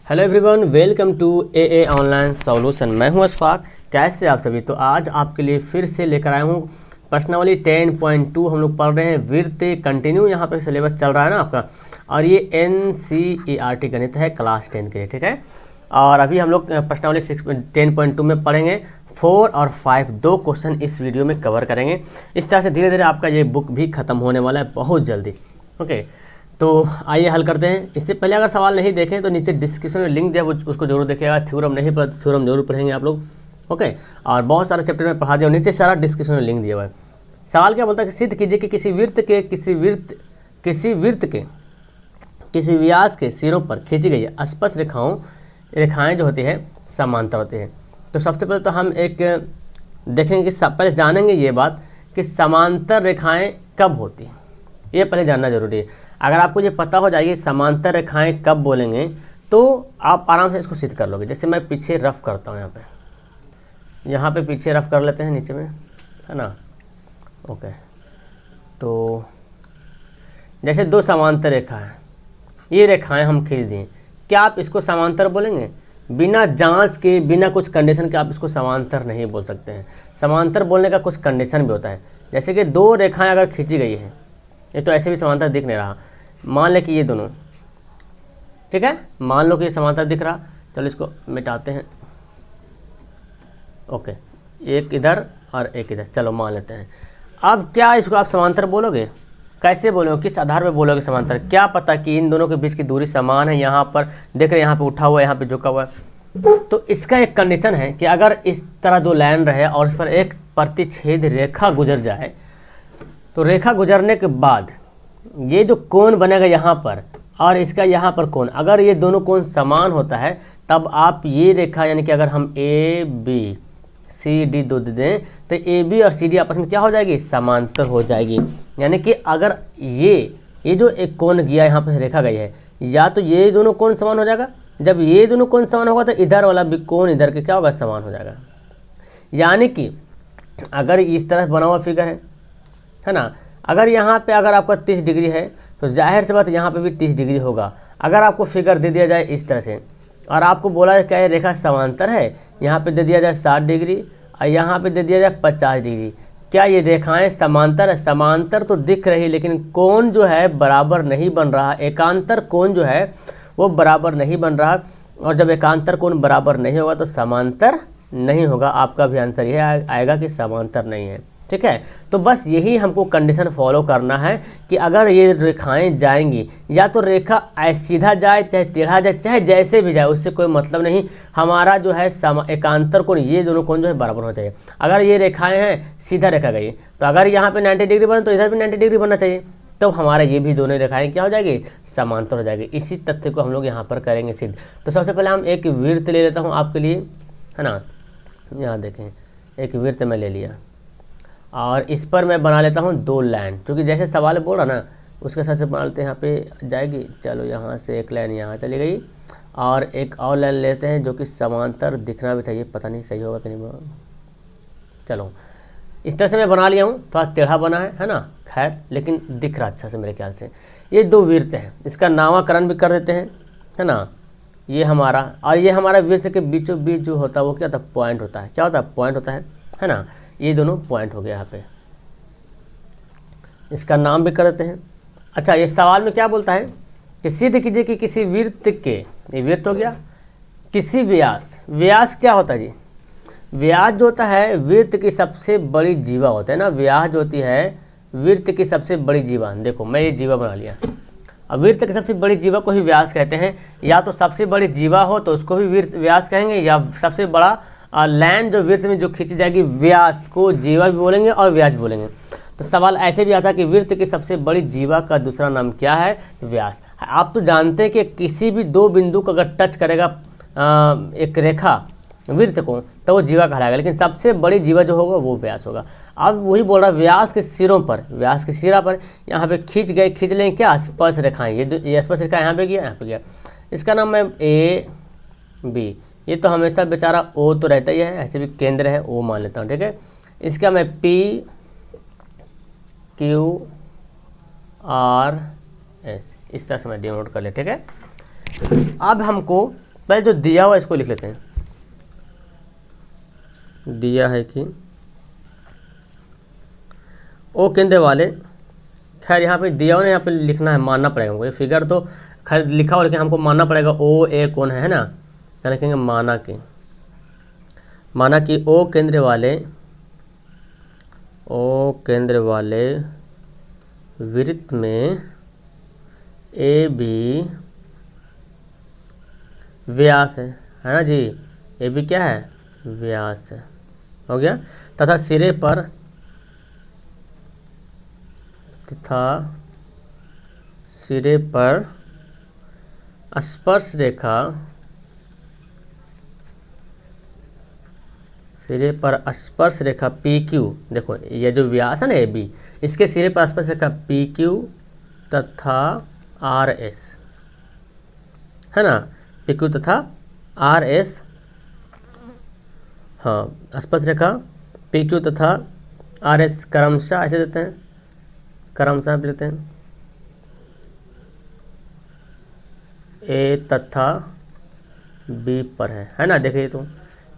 Hello everyone, welcome to a online solution. मैं हूं अशफाक। कैसे आप सभी? तो आज आपके लिए फिर से लेकर आया हूं प्रश्नावली 10.2। हम लोग पढ़ रहे हैं वृत्त कंटिन्यू। यहाँ पे सिलेबस चल रहा है ना आपका, और ये NCERT गणित है क्लास 10 के लिए, ठीक है। और अभी हम लोग प्रश्नावली 10.2 में पढ़ेंगे 4 और 5 दो क्वेश्चन इस वीडियो में कवर करेंगे। इस तरह से धीरे धीरे आपका ये बुक भी ख़त्म होने वाला है बहुत जल्दी। ओके, तो आइए हल करते हैं। इससे पहले अगर सवाल नहीं देखें तो नीचे डिस्क्रिप्शन में लिंक दिया, उसको जरूर देखिएगा। थ्योरम नहीं पढ़ा तो थ्योरम जरूर पढ़ेंगे आप लोग। ओके, और बहुत सारे चैप्टर में पढ़ा दिया, नीचे सारा डिस्क्रिप्शन में लिंक दिया हुआ है। सवाल क्या बोलता है कि सिद्ध कीजिए कि किसी किसी व्यास के सिरों पर खींची गई स्पष्ट रेखाएं जो होती है समांतर होती है। तो सबसे पहले तो हम एक देखेंगे कि पहले जानेंगे ये बात कि समांतर रेखाएं कब होती हैं, ये पहले जानना जरूरी है। अगर आपको ये पता हो जाएगी समांतर रेखाएं कब बोलेंगे तो आप आराम से इसको सिद्ध कर लोगे। जैसे मैं पीछे रफ करता हूँ, यहाँ पे पीछे रफ कर लेते हैं नीचे में, है ना। ओके, तो जैसे दो समांतर रेखा है, ये रेखाएं हम खींच दिए, क्या आप इसको समांतर बोलेंगे? बिना जांच के, बिना कुछ कंडीशन के आप इसको समांतर नहीं बोल सकते हैं। समांतर बोलने का कुछ कंडीशन भी होता है। जैसे कि दो रेखाएं अगर खींची गई है, ये तो ऐसे भी समांतर दिख नहीं रहा, मान ले कि ये दोनों, ठीक है, मान लो कि ये समांतर दिख रहा। चलो इसको मिटाते हैं। ओके, एक इधर और एक इधर, चलो मान लेते हैं। अब क्या इसको आप समांतर बोलोगे? कैसे बोलोगे, किस आधार पे बोलोगे समांतर? क्या पता कि इन दोनों के बीच की दूरी समान है। यहाँ पर देख रहे हैं, यहाँ पे उठा हुआ है, यहाँ पे झुका हुआ है। तो इसका एक कंडीशन है कि अगर इस तरह दो लाइन रहे और इस पर एक प्रतिच्छेद रेखा गुजर जाए, तो रेखा गुजरने के बाद ये जो कोण बनेगा यहाँ पर और इसका यहाँ पर कोण, अगर ये दोनों कोण समान होता है तब आप ये रेखा, यानी कि अगर हम ABCD दो दे दें तो AB और CD आपस में क्या हो जाएगी? समांतर हो जाएगी। यानी कि अगर ये जो एक कोण गया, यहाँ पर रेखा गई है, या तो ये दोनों कोण समान हो जाएगा। जब ये दोनों कोण समान होगा तो इधर वाला भी कोण इधर के क्या होगा? समान हो जाएगा। यानी कि अगर इस तरह बना हुआ फिगर है ना, अगर यहाँ पे अगर आपका 30 डिग्री है तो जाहिर सी बात यहाँ पे भी 30 डिग्री होगा। अगर आपको फिगर दे दिया जाए इस तरह से और आपको बोला जाए क्या ये रेखा समांतर है, यहाँ पे दे दिया जाए 60 डिग्री और यहाँ पे दे दिया जाए 50 डिग्री, क्या ये रेखाएं समांतर है? समांतर तो दिख रही, लेकिन कोण जो है बराबर नहीं बन रहा। एकांतर कोण जो है वो बराबर नहीं बन रहा, और जब एकांतर कोण बराबर नहीं होगा तो समांतर नहीं होगा। आपका भी आंसर यह आएगा कि समांतर नहीं है, ठीक है। तो बस यही हमको कंडीशन फॉलो करना है कि अगर ये रेखाएं जाएंगी, या तो रेखा सीधा जाए, चाहे टेढ़ा जाए, चाहे जैसे भी जाए, उससे कोई मतलब नहीं। हमारा जो है एकांतर कोण, ये दोनों कोण जो है बराबर होना चाहिए। अगर ये रेखाएं हैं, सीधा रेखा गई, तो अगर यहाँ पे 90 डिग्री बने तो इधर भी 90 डिग्री बनना चाहिए, तो हमारा ये भी दोनों रेखाएं क्या हो जाएगी? समांतर हो जाएगी। इसी तथ्य को हम लोग यहाँ पर करेंगे सिद्ध। तो सबसे पहले हम एक वृत्त ले लेता हूँ आपके लिए, है ना। यहाँ देखें, एक वृत्त मैं ले लिया और इस पर मैं बना लेता हूँ दो लाइन, क्योंकि जैसे सवाल बोल रहा ना उसके हिसाब से बना लेते हैं। यहाँ पे जाएगी, चलो यहाँ से एक लाइन यहाँ चली गई और एक और लाइन लेते हैं जो कि समांतर दिखना भी चाहिए। पता नहीं सही होगा कि नहीं, चलो इस तरह से मैं बना लिया हूँ। थोड़ा टेढ़ा बना है ना, खैर, लेकिन दिख रहा अच्छा से मेरे ख्याल से। ये दो वृत्त हैं, इसका नामकरण भी कर देते हैं, है ना। ये हमारा और ये हमारा वृत्त के बीचों बीच जो होता है वो क्या होता है? पॉइंट होता है। क्या होता है? पॉइंट होता है ना। ये दोनों पॉइंट हो गया यहाँ पे, इसका नाम भी कर देते हैं। अच्छा, ये सवाल में क्या बोलता है कि सिद्ध कीजिए कि किसी वृत्त के, ये वृत्त हो गया, किसी व्यास क्या होता है जी? व्यास जो होता है वृत्त की सबसे बड़ी जीवा होता है ना। व्यास जो होती है वृत्त की सबसे बड़ी जीवा। देखो मैं ये जीवा बना लिया। अब वृत्त की सबसे बड़ी जीवा को ही व्यास कहते हैं। या तो सबसे बड़ी जीवा हो तो उसको भी व्यास कहेंगे, या सबसे बड़ा लाइन जो वृत्त में जो खींची जाएगी व्यास को जीवा भी बोलेंगे और व्यास बोलेंगे। तो सवाल ऐसे भी आता है कि वृत्त की सबसे बड़ी जीवा का दूसरा नाम क्या है? व्यास। आप तो जानते हैं कि किसी भी दो बिंदु को अगर टच करेगा एक रेखा वृत्त को तो वो जीवा कहलाएगा, लेकिन सबसे बड़ी जीवा जो होगा वो व्यास होगा। अब वही बोल रहा है व्यास के सिरों पर, व्यास के सिरा पर यहाँ पे खींच लें क्या? स्पर्श रेखाएं। ये स्पर्श रेखा यहाँ पे गया, यहाँ पे गया, इसका नाम है AB। ये तो हमेशा बेचारा O तो रहता ही है, ऐसे भी केंद्र है, O मान लेता हूँ, ठीक है। इसका मैं PQRS इस तरह से मैं डिनोट कर ले, ठीक है। अब हमको पहले जो दिया हुआ इसको लिख लेते हैं, दिया है कि ओ केंद्र वाले, खैर यहाँ पे दिया हुआ, यहाँ पे लिखना है, मानना पड़ेगा हमको, ये फिगर तो खैर लिखा हो लेकिन हमको मानना पड़ेगा ओ ए कौन है ना, क्या लिखेंगे, माना कि ओ केंद्र वाले वृत्त में ए बी व्यास है ना जी, ए बी क्या है, व्यास है, हो गया, तथा सिरे पर स्पर्श रेखा पी क्यू, देखो ये जो व्यास है ना ए बी, इसके सिरे पर स्पर्श रेखा पी क्यू तथा आर एस है ना, पी क्यू तथा आर एस, हाँ स्पर्श रेखा पी क्यू तथा आर एस क्रमशः ऐसे देते हैं, क्रमशः लेते हैं ए तथा बी पर है ना, देखिए तो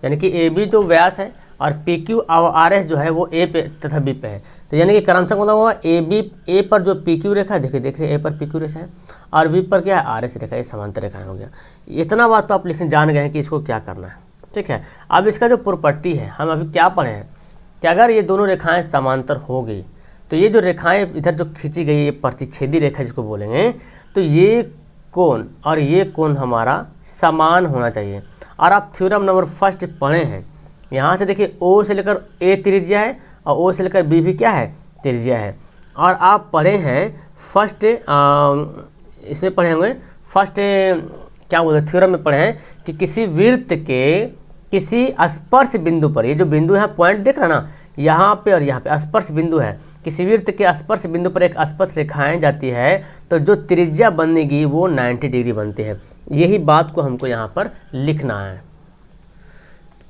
यानी कि ए बी जो व्यास है और पी क्यू और आर एस जो है वो ए पे तथा बी पे है, तो यानी कि क्रमशः मतलब हुआ ए पर जो पी क्यू रेखा, देखिए ए पर पी क्यू रेखा है और बी पर क्या है, आर एस रेखा, ये समांतर रेखा हो गया। इतना बात तो आप लिखने जान गए हैं कि इसको क्या करना है, ठीक है। अब इसका जो प्रॉपर्टी है, हम अभी क्या पढ़े हैं कि अगर ये दोनों रेखाएं समांतर हो गई तो ये जो रेखाएं इधर जो खींची गई, ये प्रतिच्छेदी रेखा जिसको बोलेंगे, तो ये कोण और ये कोण हमारा समान होना चाहिए। और आप थ्योरम नंबर फर्स्ट पढ़े हैं, यहाँ से देखिए ओ से लेकर ए त्रिज्या है और ओ से लेकर बी भी क्या है, त्रिज्या है। और आप पढ़े हैं फर्स्ट, इसमें पढ़े होंगे फर्स्ट क्या बोलते थ्योरम में पढ़े हैं कि किसी वृत्त के किसी स्पर्श बिंदु पर, ये जो बिंदु है पॉइंट देख रहा ना, यहाँ पे और यहाँ पे स्पर्श बिंदु है, किसी वृत्त के स्पर्श बिंदु पर एक स्पर्श रेखाएं जाती है तो जो त्रिज्या बनेगी वो 90 डिग्री बनती है। यही बात को हमको यहाँ पर लिखना है,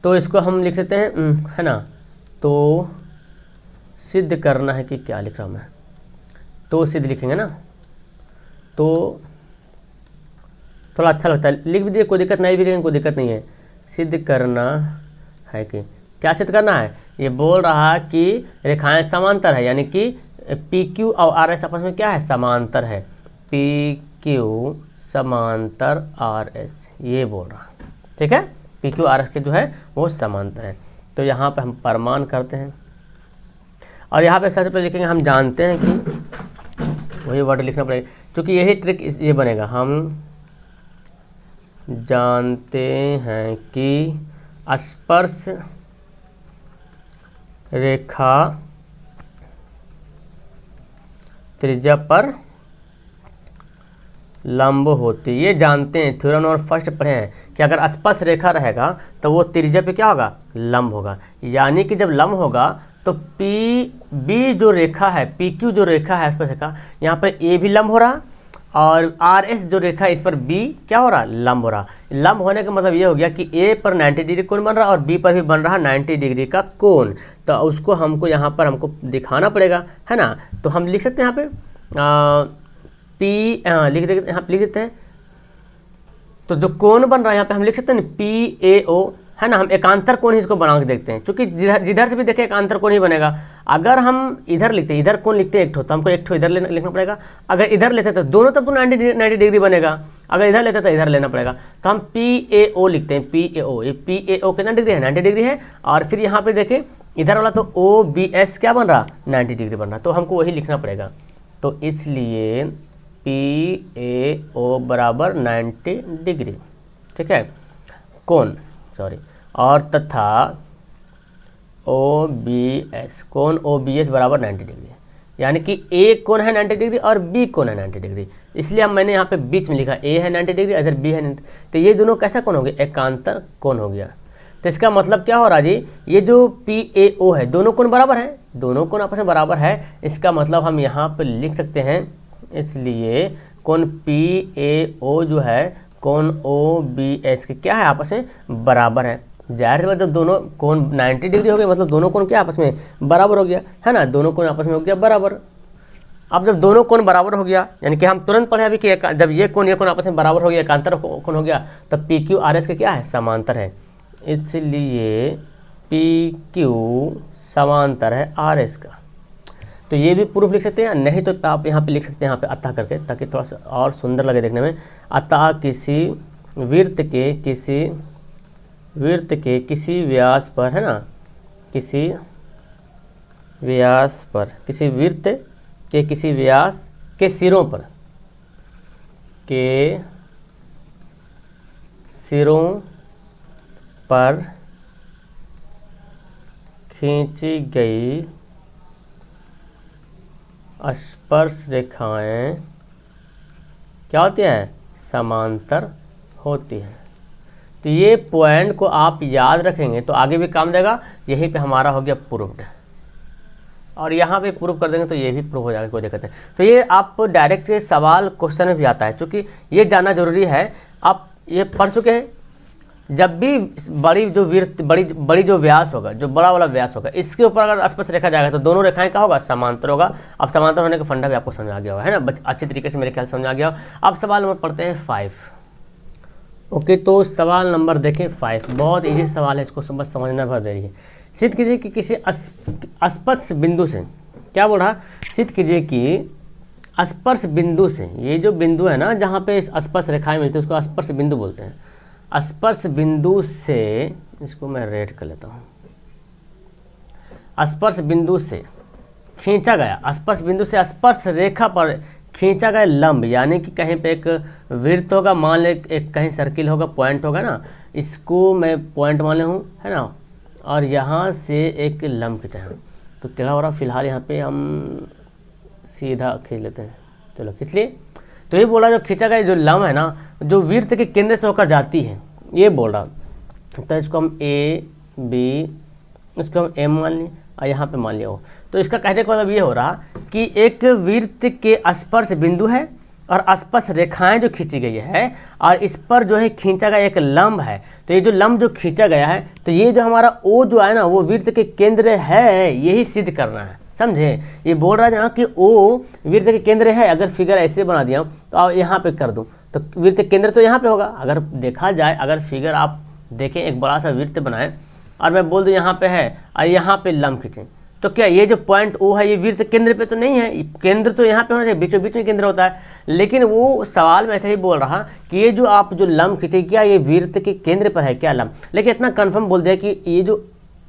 तो इसको हम लिख लेते हैं है ना, तो सिद्ध करना है कि क्या लिख रहा हूँ मैं, तो सिद्ध लिखेंगे ना, तो थोड़ा अच्छा लगता है, लिख भी दिए कोई दिक्कत नहीं, भी लिखेंगे कोई दिक्कत नहीं है। सिद्ध करना है कि क्या सिद्ध करना है, ये बोल रहा कि रेखाएं समांतर है, यानी कि पी क्यू और आर एस आपस में क्या है, समांतर है, पी क्यू समांतर आर एस, ये बोल रहा, ठीक है, पी क्यू आर एस के जो है वो समांतर है। तो यहाँ पे हम प्रमाण करते हैं और यहाँ पे सबसे पहले लिखेंगे, हम जानते हैं कि वही वर्ड लिखना पड़ेगा क्योंकि यही ट्रिक ये बनेगा, हम जानते हैं कि स्पर्श रेखा त्रिज्या पर लंब होती, ये जानते हैं, थ्योरम नंबर फर्स्ट पढ़े हैं कि अगर स्पर्श रेखा रहेगा तो वो त्रिज्या पे क्या होगा, लंब होगा, यानी कि जब लंब होगा तो पी बी जो रेखा है, पी क्यू जो रेखा है स्पर्श रेखा, यहाँ पर ए भी लंब हो रहा और आर एस जो रेखा है इस पर बी क्या हो रहा, लंब हो रहा। लंब होने का मतलब ये हो गया कि ए पर 90 डिग्री कोण बन रहा और बी पर भी बन रहा 90 डिग्री का कोण, तो उसको हमको यहाँ पर हमको दिखाना पड़ेगा, है ना। तो हम लिख सकते हैं यहाँ पे लिख देते, यहाँ पे लिख देते हैं, तो जो कोण बन रहा है यहाँ पे हम लिख सकते हैं पी ए ओ, है ना। हम एकांतर कोण ही इसको बना के देखते हैं, क्योंकि जिधर से भी देखें एकांतर कोण ही बनेगा। अगर हम इधर लिखते हैं, इधर कोण लिखते हैं एक ठो, तो हमको एक ठो इधर लिखना पड़ेगा। अगर इधर लेते तो दोनों तब 90 डिग्री बनेगा, अगर इधर लेते तो इधर लेना पड़ेगा। तो हम पी ए ओ लिखते हैं, पी ए ओ, ये पी ए ओ कितना डिग्री है, 90 डिग्री है। और फिर यहाँ पे देखें इधर वाला तो ओ बी एस क्या बन रहा, 90 डिग्री बन रहा, तो हमको वही लिखना पड़ेगा। तो इसलिए पी ए ओ बराबर 90 डिग्री, ठीक है, कोण सॉरी, और तथा ओ बी एस, कोण ओ बी एस बराबर 90 डिग्री, यानी कि ए कोण है 90 डिग्री और बी कोण है 90 डिग्री, इसलिए मैंने यहाँ पे बीच में लिखा ए है 90 डिग्री, इधर बी है 90, तो ये दोनों कैसा कोण हो गया, एकांतर कोण हो गया। तो इसका मतलब क्या हो रहा जी, ये जो पी ए ओ है दोनों कोण बराबर हैं, दोनों कोण आपस में बराबर है, इसका मतलब हम यहाँ पर लिख सकते हैं, इसलिए कोण पी ए ओ जो है कोण ओ बी एस के क्या है, आपस में बराबर है। जाहिर सी बात जब दोनों कोण 90 डिग्री हो गए मतलब दोनों कोण क्या आपस में बराबर हो गया, है ना, दोनों कोण आपस में हो गया बराबर। अब जब दोनों कोण बराबर हो गया, यानी कि हम तुरंत पढ़े अभी कि जब ये कोण आपस में बराबर हो गया, एकांतर कोण हो गया, तब पी क्यू आर एस का क्या है, समांतर है। इसलिए पी क्यू समांतर है आर एस का। तो ये भी प्रूफ लिख सकते हैं, नहीं तो आप यहाँ पे लिख सकते हैं यहाँ पे अतः करके, ताकि थोड़ा सा और सुंदर लगे देखने में। अतः किसी वृत्त के किसी व्यास पर, है ना, किसी व्यास पर, किसी वृत्त के किसी व्यास के सिरों पर खींची गई स्पर्श रेखाएं क्या होती हैं, समांतर होती हैं। तो ये पॉइंट को आप याद रखेंगे तो आगे भी काम देगा। यहीं पे हमारा हो गया प्रूफ्ड, और यहाँ पे प्रूफ कर देंगे तो ये भी प्रूफ हो जाएगा, कोई दिक्कत नहीं। तो ये आप डायरेक्ट सवाल क्वेश्चन में भी आता है, क्योंकि ये जानना जरूरी है। आप ये पढ़ चुके हैं, जब भी बड़ी जो वृत्त बड़ी जो व्यास होगा, जो बड़ा वाला व्यास होगा, इसके ऊपर अगर स्पर्श रेखा जाएगा तो दोनों रेखाएं क्या होगा, समांतर होगा। अब समांतर होने का फंडा भी आपको समझ आ गया होगा, है ना, अच्छी तरीके से मेरे ख्याल समझ आ गया। अब सवाल नंबर पढ़ते हैं 5। ओके, तो सवाल नंबर देखें 5, बहुत ईजी सवाल है, इसको बस समझना भर देरी है। सिद्ध कीजिए कि किसी स्पर्श बिंदु से, क्या बोल रहा, सिद्ध कीजिए कि स्पर्श बिंदु से, ये जो बिंदु है ना जहाँ पे स्पर्श रेखाएं मिलती है उसको स्पर्श बिंदु बोलते हैं। स्पर्श बिंदु से, इसको मैं रेड कर लेता हूँ, स्पर्श बिंदु से खींचा गया, स्पर्श बिंदु से स्पर्श रेखा पर खींचा गया लंब, यानी कि कहीं पे एक वृत्त होगा, मान ले एक कहीं सर्किल होगा, पॉइंट होगा ना, इसको मैं पॉइंट मान ले हूँ, है ना, और यहाँ से एक लंब खींचा है। तो टेढ़ा हो रहा, फिलहाल यहाँ पे हम सीधा खींच लेते हैं, चलो खींच लिए। तो ये बोल रहा जो खींचा गया जो लंब है ना, जो वृत्त के केंद्र से होकर जाती है, ये बोल रहा। तो इसको हम ए बी, इसको हम एम मान लें और यहाँ पे मान लिया हो। तो इसका कहने का मतलब ये हो रहा कि एक वृत्त के स्पर्श बिंदु है और स्पर्श रेखाएं जो खींची गई है, और इस पर जो है खींचा गया एक लंब है। तो ये जो लंब जो खींचा गया है, तो ये जो हमारा ओ जो है ना, वो वृत्त के केंद्र है, यही सिद्ध करना है, समझे। ये बोल रहा है ना कि ओ वृत्त के केंद्र है। अगर फिगर ऐसे बना दिया तो आप यहाँ पे कर दूँ तो वृत्त केंद्र तो यहाँ पे होगा। अगर देखा जाए, अगर फिगर आप देखें, एक बड़ा सा वृत्त बनाए और मैं बोल दूँ यहाँ पे है और यहाँ पे लंब खींचें, तो क्या ये जो पॉइंट ओ है ये वृत्त केंद्र पे तो नहीं है, केंद्र तो यहाँ पे होना चाहिए, बीचों बीच में केंद्र होता है। लेकिन वो सवाल में ऐसे ही बोल रहा कि ये जो आप जो लंब खींचे, क्या ये वृत्त के केंद्र पर है क्या लंब। लेकिन इतना कन्फर्म बोल दिया कि ये जो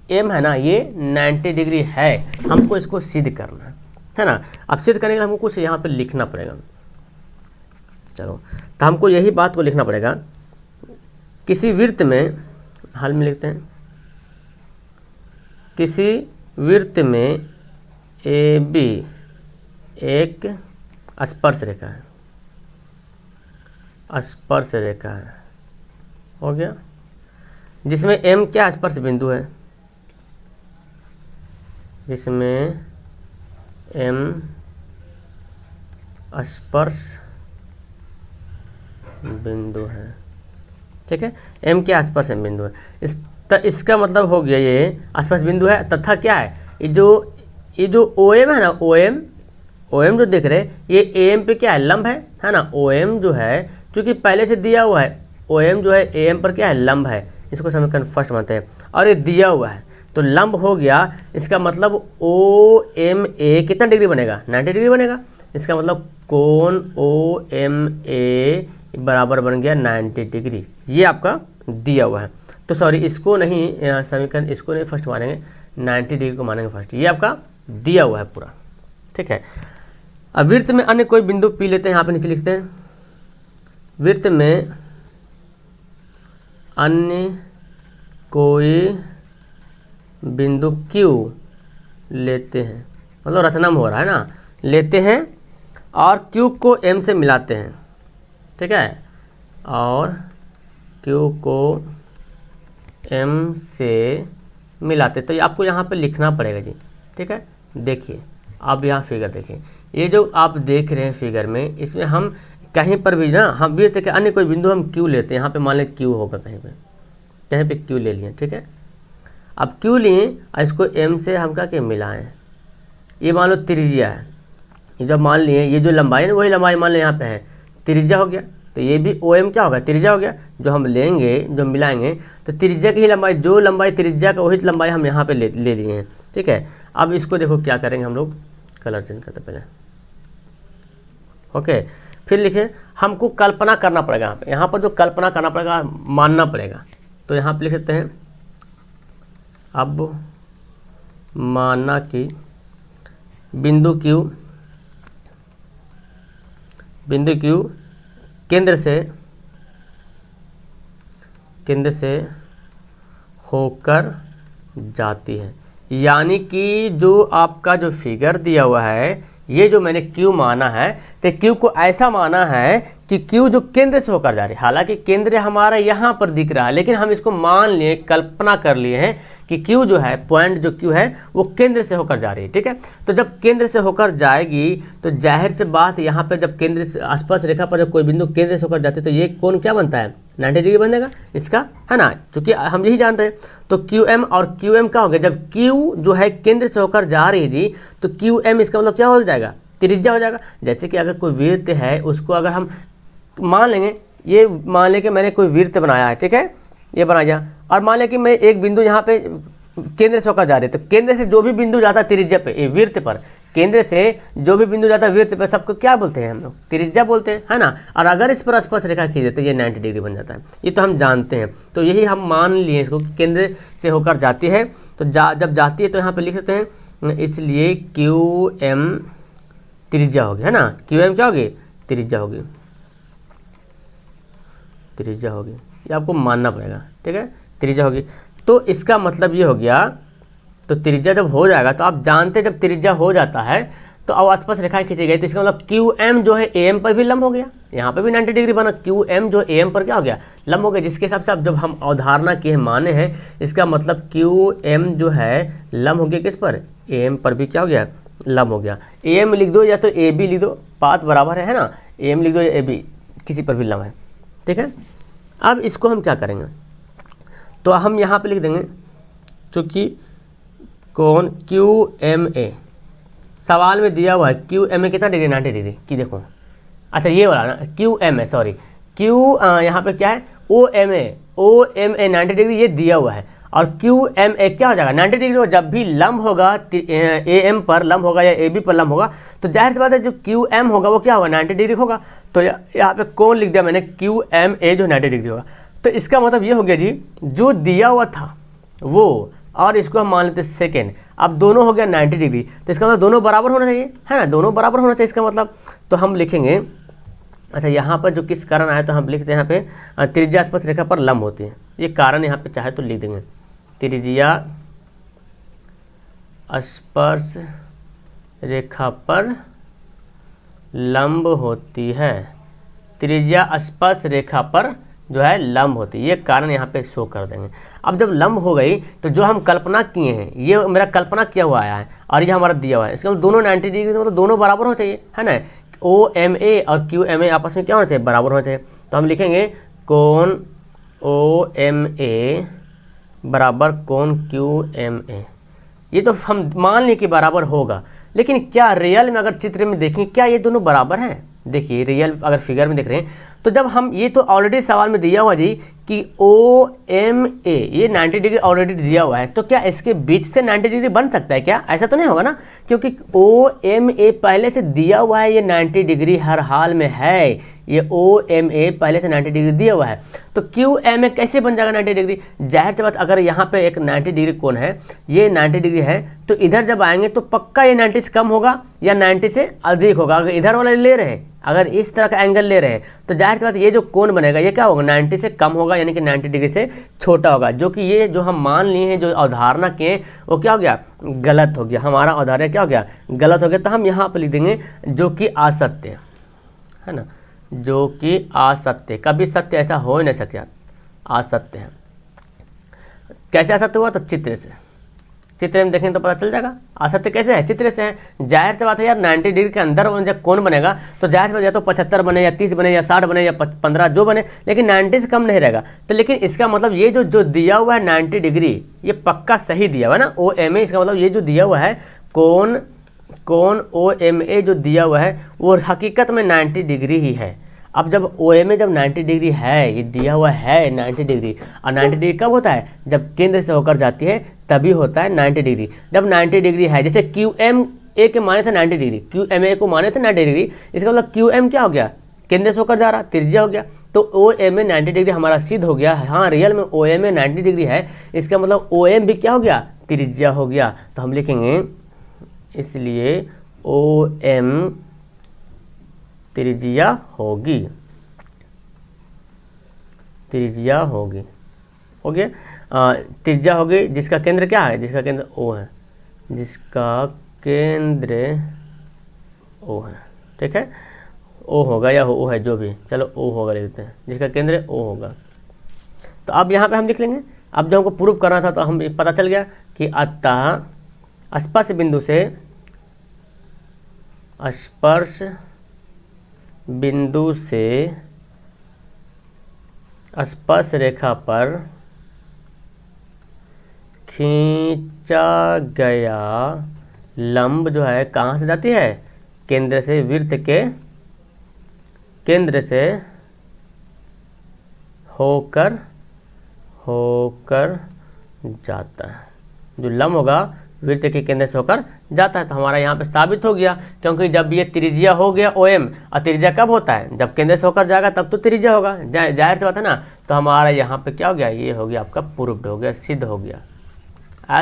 एम है ना, ये 90 डिग्री है, हमको इसको सिद्ध करना है ना। अब सिद्ध करने के लिए हमको कुछ यहाँ पे लिखना पड़ेगा। चलो, तो हमको यही बात को लिखना पड़ेगा। किसी वृत्त में, हाल में लिखते हैं, किसी वृत्त में ए बी एक स्पर्श रेखा है, स्पर्श रेखा है, हो गया, जिसमें एम क्या स्पर्श बिंदु है, जिसमें एम स्पर्श बिंदु है, ठीक है। एम क्या स्पर्श बिंदु है, इसका मतलब हो गया ये स्पर्श बिंदु है, तथा क्या है, ये जो ओ एम है ना, ओ एम जो देख रहे हैं, ये ए एम पे क्या है, लंब है ना। ओ एम जो है क्योंकि पहले से दिया हुआ है, ओ एम जो है ए एम पर क्या है, लंब है, इसको समीकरण फर्स्ट मानते हैं, और ये दिया हुआ है तो लंब हो गया। इसका मतलब ओ एम ए कितना डिग्री बनेगा, 90 डिग्री बनेगा। इसका मतलब कोण ओ एम ए बराबर बन गया 90 डिग्री, ये आपका दिया हुआ है। तो सॉरी, इसको नहीं समीकरण, इसको नहीं फर्स्ट मानेंगे, 90 डिग्री को मानेंगे फर्स्ट, ये आपका दिया हुआ है पूरा, ठीक है। अब वृत्त में अन्य कोई बिंदु पी लेते हैं, यहाँ पे नीचे लिखते हैं, वृत्त में अन्य कोई बिंदु क्यू लेते हैं, मतलब रचना में हो रहा है ना, लेते हैं और क्यू को एम से मिलाते हैं, ठीक है, और क्यू को एम से मिलाते। तो ये आपको यहाँ पे लिखना पड़ेगा जी, ठीक है। देखिए, आप यहाँ फिगर देखिए, ये जो आप देख रहे हैं फिगर में, इसमें हम कहीं पर भी ना, हम वृत्त के अन्य कोई बिंदु हम क्यू लेते हैं। यहाँ पे मान लें क्यू होगा, कहीं पे क्यू ले लिए, ठीक है। अब क्यू लिए और इसको एम से हम क्या मिलाएं, ये मान लो त्रिज्या है, ये जब मान लिए ये जो लंबाई है ना वही लंबाई मान लें यहाँ पे है, त्रिज्या हो गया, तो ये भी ओ एम क्या होगा, त्रिज्या हो गया। जो हम लेंगे, जो मिलाएंगे, तो त्रिज्या की ही लंबाई, जो लंबाई त्रिज्या का वही लंबाई हम यहाँ पे ले लिए हैं, ठीक है। अब इसको देखो क्या करेंगे हम लोग, कलर चेंज करते पहले, ओके। फिर लिखे, हमको कल्पना करना पड़ेगा यहाँ पर जो कल्पना करना पड़ेगा, मानना पड़ेगा। तो यहाँ पे लिख सकते हैं, अब माना कि बिंदु Q केंद्र से होकर जाती है। यानी कि जो आपका जो फिगर दिया हुआ है, ये जो मैंने Q माना है, तो Q को ऐसा माना है कि Q जो केंद्र से होकर जा रही है, हालांकि केंद्र हमारा यहाँ पर दिख रहा है, लेकिन हम इसको मान लिए, कल्पना कर लिए हैं कि Q जो है, पॉइंट जो Q है वो केंद्र से होकर जा रही है, ठीक है। तो जब केंद्र से होकर जाएगी तो जाहिर से बात यहाँ पे जब केंद्र से आसपास रेखा पर जब कोई बिंदु केंद्र से होकर जाती है तो ये कोण क्या बनता है, 90 डिग्री बनेगा इसका, है ना, क्योंकि हम यही जानते हैं। तो QM और QM क्या हो गया, जब Q जो है केंद्र से होकर जा रही है जी, तो QM इसका मतलब क्या हो जाएगा, त्रिज्या हो जाएगा। जैसे कि अगर कोई वृत्त है, उसको अगर हम मान लेंगे, ये मान लें कि मैंने कोई वृत्त बनाया है, ठीक है, ये बनाया, और मान लें कि मैं एक बिंदु यहाँ पे केंद्र से होकर जा रही है, तो केंद्र से जो भी बिंदु जाता है त्रिज्या पे, ये वृत्त पर, केंद्र से जो भी बिंदु जाता है वृत्त पे, सबको क्या बोलते हैं हम लोग, त्रिज्या बोलते हैं, है ना। और अगर इस पर स्पर्श रेखा खींच देते हैं, ये 90 डिग्री बन जाता है, ये तो हम जानते हैं। तो यही हम मान लिए इसको, केंद्र से होकर जाती है, तो जब जाती है तो यहाँ पे लिख सकते हैं, इसलिए QM त्रिज्या होगी, है ना, QM क्या होगी, त्रिज्या होगी, त्रिज्या होगी, ये आपको मानना पड़ेगा, ठीक है, त्रिज्या होगी। तो इसका मतलब ये हो गया, तो त्रिज्या जब हो जाएगा तो आप जानते हैं जब त्रिज्या हो जाता है तो अब आसपास रेखाएं खींची गई, तो इसका मतलब QM जो है AM पर भी लंब हो गया, यहाँ पे भी 90 डिग्री बना, QM जो AM पर क्या हो गया, लंब हो गया, जिसके हिसाब से अब जब हम अवधारणा के माने हैं, इसका मतलब QM जो है लंब हो गया किस पर, AM पर भी क्या हो गया, लंब हो गया। AM लिख दो या तो AB लिख दो, पाथ बराबर है ना, AM लिख दो या AB, किसी पर भी लंब है, ठीक है। अब इसको हम क्या करेंगे, तो हम यहाँ पे लिख देंगे, चूँकि कोण QMA सवाल में दिया हुआ है, QMA कितना डिग्री, 90 डिग्री की, देखो, अच्छा ये वाला ना, QMA सॉरी, यहाँ पे क्या है, OMA 90 डिग्री ये दिया हुआ है, और QMA क्या हो जाएगा, 90 डिग्री हो। जब भी लंब होगा AM पर लंब होगा या AB पर लंब होगा, तो जाहिर सी बात है जो QM होगा वो क्या होगा, 90 डिग्री होगा। तो यहाँ पे कोण लिख दिया मैंने, QMA जो 90 डिग्री होगा। तो इसका मतलब ये हो गया जी, जो दिया हुआ था वो, और इसको हम मान लेते हैं सेकेंड, अब दोनों हो गया 90 डिग्री, तो इसका मतलब दोनों बराबर होना चाहिए, है ना, दोनों बराबर होना चाहिए इसका मतलब। तो हम लिखेंगे, अच्छा यहाँ पर जो किस कारण आया, तो हम लिखते हैं यहाँ पे त्रिज्या स्पर्श रेखा पर लंब होती है, ये कारण यहाँ पे चाहे तो लिख देंगे, त्रिज्या स्पर्श रेखा पर लंब होती है, त्रिज्या स्पर्श रेखा पर जो है लंब होती है, ये कारण यहाँ पे शो कर देंगे। अब जब लंब हो गई तो जो हम कल्पना किए हैं, ये मेरा कल्पना किया हुआ आया है और ये हमारा दिया हुआ है, इसका मतलब दोनों 90 डिग्री, मतलब दोनों बराबर होना चाहिए, है ना। OMA और QMA आपस में क्या होना चाहिए, बराबर होना चाहिए। तो हम लिखेंगे कोण OMA बराबर कोण QMA, ये तो हम मान लें कि बराबर होगा, लेकिन क्या रियल में अगर चित्र में देखें क्या ये दोनों बराबर हैं। देखिए रियल अगर फिगर में देख रहे हैं तो जब हम, ये तो ऑलरेडी सवाल में दिया हुआ जी कि OMA ये 90 डिग्री ऑलरेडी दिया हुआ है, तो क्या इसके बीच से 90 डिग्री बन सकता है क्या, ऐसा तो नहीं होगा ना, क्योंकि OMA पहले से दिया हुआ है, ये 90 डिग्री हर हाल में है, ये OMA पहले से 90 डिग्री दिया हुआ है, तो QMA कैसे बन जाएगा 90 डिग्री। जाहिर सी बात, अगर यहाँ पे एक 90 डिग्री कोण है, ये 90 डिग्री है, तो इधर जब आएंगे तो पक्का ये 90 से कम होगा या 90 से अधिक होगा। अगर इधर वाला ले रहे हैं, अगर इस तरह का एंगल ले रहे हैं, तो जाहिर सी बात ये जो कोण बनेगा ये क्या होगा, 90 से कम होगा, यानी कि 90 डिग्री से छोटा होगा, जो कि ये जो हम मान लिए हैं, जो अवधारणा के वो क्या हो गया, गलत हो गया, हमारा अवधारणा क्या हो गया, गलत हो गया। तो हम यहाँ पर लिख देंगे जो कि असत्य है ना, जो कि असत्य, कभी सत्य ऐसा हो ही नहीं सकता, असत्य है। कैसे असत्य हुआ, तो चित्र से, चित्र में देखेंगे तो पता चल जाएगा असत्य कैसे है, चित्र से है। जाहिर सी बात है यार, 90 डिग्री के अंदर जब कोण बनेगा तो जाहिर सी बात या तो 75 बने या 30 बने या 60 बने या 15 जो बने, लेकिन 90 से कम नहीं रहेगा। तो लेकिन इसका मतलब ये जो दिया हुआ है 90 डिग्री, ये पक्का सही दिया हुआ है ना OMA, इसका मतलब ये जो दिया हुआ है कोण कोण OMA जो दिया हुआ है वो हकीकत में 90 डिग्री ही है। अब जब OMA जब 90 डिग्री है, ये दिया हुआ है 90 डिग्री, और 90 डिग्री कब होता है? जब केंद्र से होकर जाती है तभी होता है 90 डिग्री। जब 90 डिग्री है, जैसे QMA के माने थे 90 डिग्री, QMA को माने थे 90 डिग्री, इसका मतलब QM क्या हो गया? केंद्र से होकर जा रहा, त्रिज्या हो गया। तो OMA 90 डिग्री हमारा सिद्ध हो गया। हाँ, रियल में OMA 90 डिग्री है, इसका मतलब OM भी क्या हो गया? त्रिज्या हो गया। तो हम लिखेंगे इसलिए OM त्रिज्या होगी, त्रिज्या होगी, हो गया। त्रिज्या होगी जिसका केंद्र क्या है? जिसका केंद्र O है, जिसका केंद्र O है, ठीक है। O होगा या O है, जो भी, चलो O होगा लिख देते हैं, जिसका केंद्र O होगा। तो अब यहाँ पे हम लिख लेंगे। अब जब हमको प्रूव करना था तो हम पता चल गया कि अतः स्पर्श बिंदु से, स्पर्श बिंदु से स्पर्श रेखा पर खींचा गया लंब जो है कहाँ से जाती है? केंद्र से, वृत्त के केंद्र से होकर जाता है। जो लंब होगा वृत्त के केंद्र से होकर जाता है। तो हमारा यहाँ पे साबित हो गया, क्योंकि जब ये त्रिज्या हो गया OM, और त्रिज्या कब होता है? जब केंद्र से होकर जाएगा तब तो त्रिज्या होगा, जाहिर सी बात है ना। तो हमारा यहाँ पे क्या हो गया? ये हो गया आपका प्रूव्ड हो गया, सिद्ध हो गया।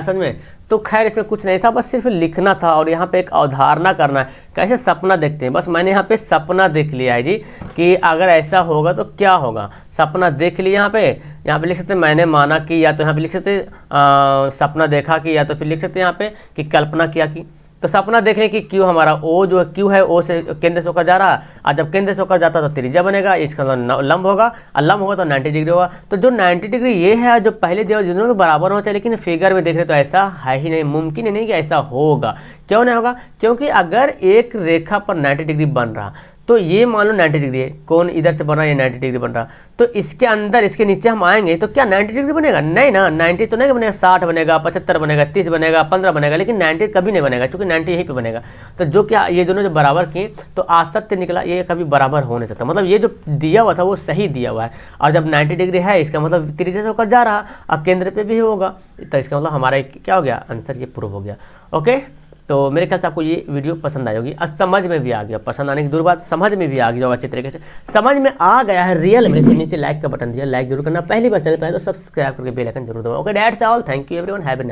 समझ में? तो खैर इसमें कुछ नहीं था, बस सिर्फ लिखना था और यहाँ पे एक अवधारणा करना है, कैसे सपना देखते हैं। बस मैंने यहाँ पे सपना देख लिया है जी, कि अगर ऐसा होगा तो क्या होगा। सपना देख लिया, यहाँ पे लिख सकते हैं मैंने माना कि, या तो यहाँ पे लिख सकते सपना देखा कि, या तो फिर लिख सकते हैं यहाँ पे कि कल्पना किया कि। तो सपना देख लें कि क्यों हमारा O जो क्यों है, O से केंद्र से होकर जा रहा, और जब केंद्र से होकर जाता तो त्रिज्या बनेगा, इसका लंब होगा, और लंब होगा तो 90 डिग्री होगा। तो जो 90 डिग्री ये है, जो पहले दिया दोनों के बराबर होता है, लेकिन फिगर में देख रहे तो ऐसा है ही नहीं, मुमकिन ही नहीं कि ऐसा होगा। क्यों नहीं होगा? क्योंकि अगर एक रेखा पर 90 डिग्री बन रहा, तो ये मान लो 90 डिग्री है, कौन इधर से बन रहा है, ये 90 डिग्री बन रहा, तो इसके अंदर, इसके नीचे हम आएंगे तो क्या 90 डिग्री बनेगा? नहीं ना, 90 तो नहीं बनेगा, 60 बनेगा, 75 बनेगा, 30 बनेगा, 15 बनेगा, लेकिन 90 कभी नहीं बनेगा, क्योंकि 90 यहीं पे बनेगा। तो जो क्या ये दोनों जो बराबर किए तो असत्य निकला, ये कभी बराबर हो नहीं सकता। मतलब ये जो दिया हुआ था वो सही दिया हुआ है, और जब 90 डिग्री है इसका मतलब त्रिज्या से होकर जा रहा, अब केंद्र पे भी होगा, तो इसका मतलब हमारा क्या हो गया? आंसर ये प्रूव हो गया। ओके, तो मेरे ख्याल से आपको ये वीडियो पसंद आई होगी, और समझ में भी आ गया। पसंद आने की दूर बात, समझ में भी आ गया होगा अच्छे तरीके से। समझ में आ गया है रियल में, तो नीचे लाइक का बटन दिया, लाइक जरूर करना। पहली बार चैनल पर आए तो सब्सक्राइब करके बेल आइकन जरूर दबाओ। Okay, that's all, thank you everyone, have a nice.